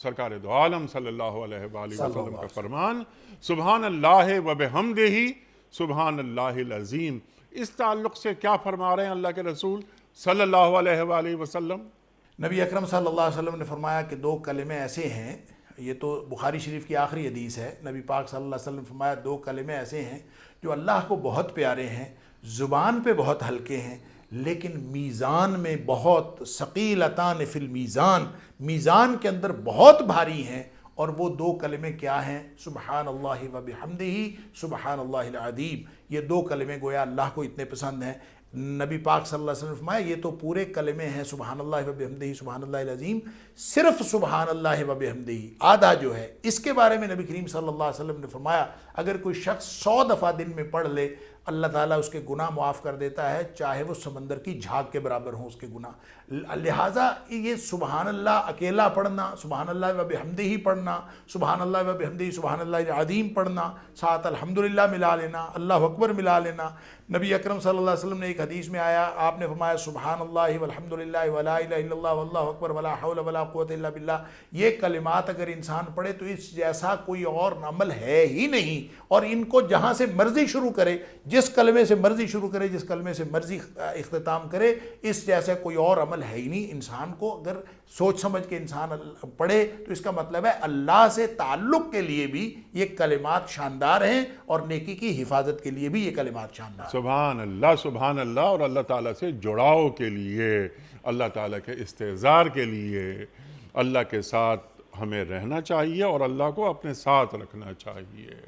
सरकार दो आलम सल्लल्लाहु अलैहि वसल्लम का फरमान, सुबहान अल्लाह व बिहम्दिही सुबहान अल्लाहिल अज़ीम। इस ताल्लुक़ से क्या फरमा रहे हैं अल्लाह के रसूल सल्लल्लाहु अलैहि वसल्लम? नबी अकरम सल्लल्लाहु अलैहि वसल्लम ने फरमाया कि दो कलिमे ऐसे हैं, ये तो बुखारी शरीफ की आखिरी हदीस है। नबी पाक सल्लल्लाहु अलैहि वसल्लम ने फरमाया दो कलिमे ऐसे हैं जो अल्लाह को बहुत प्यारे हैं, ज़ुबान पे बहुत हल्के हैं, लेकिन मीज़ान में बहुत सकीलतान फिल मीज़ान, मीज़ान के अंदर बहुत भारी हैं। और वो दो कलिमे क्या हैं? सुबहान अल्लाहि व बिहम्दिही सुबहान अल्लाहिल अज़ीम। ये दो कलिमे गोया अल्लाह को इतने पसंद हैं। नबी पाक सल्लल्लाहु अलैहि वसल्लम ने फरमाया ये तो पूरे कलिमे हैं सुबहान अल्लाह व बिहम्दिही सुबहान अल्लाहिल अज़ीम। सिर्फ सुबहान अल्लाह व बिहम्दिही आधा जो है, इसके बारे में नबी करीम सल्लल्लाहु अलैहि वसल्लम ने फरमाया अगर कोई शख्स 100 दफ़ा दिन में पढ़ ले, अल्लाह ताला उसके गुनाह मुआफ़ कर देता है, चाहे वो समंदर की झाग के बराबर हों उसके गुनाह। लिहाजा ये सुबहान अल्लाह अकेला पढ़ना, सुबहान अल्लाह व बिहम्दिही पढ़ना, सुबहान अल्लाह व बिहम्दिही सुबहान अल्लाहिल अज़ीम पढ़ना, साथ अल्हम्दुलिल्लाह मिला लेना, अल्लाहु अकबर मिला लेना। नबी अकरम सल्लल्लाहु अलैहि वसल्लम ने एक हदीस में आया, आपने फरमाया सुबहान अल्लाह वल्हम्दुलिल्लाह वला इलाहा इल्लल्लाह वल्लाहु अकबर वला हौला वला कुव्वता इल्ला बिल्लाह। ये कलिमात अगर इंसान पढ़े तो इस जैसा कोई और अमल है ही नहीं। और इनको जहाँ से मर्जी शुरू करे, जिस कलमे से मर्जी शुरू करे, जिस कलमे से मर्जी इख्तिताम करे, इस जैसा कोई और अमल है ही नहीं। इंसान को अगर सोच समझ के इंसान पढ़े तो इसका मतलब है अल्लाह से ताल्लुक़ के लिए भी ये कलिमात शानदार हैं और नेकी की हिफाजत के लिए भी ये कलिमात शानदार हैं। सुभान अल्लाह और अल्लाह ताला से जुड़ाव के लिए, अल्लाह ताला के इस्तेज़ार के लिए अल्लाह के साथ हमें रहना चाहिए और अल्लाह को अपने साथ रखना चाहिए।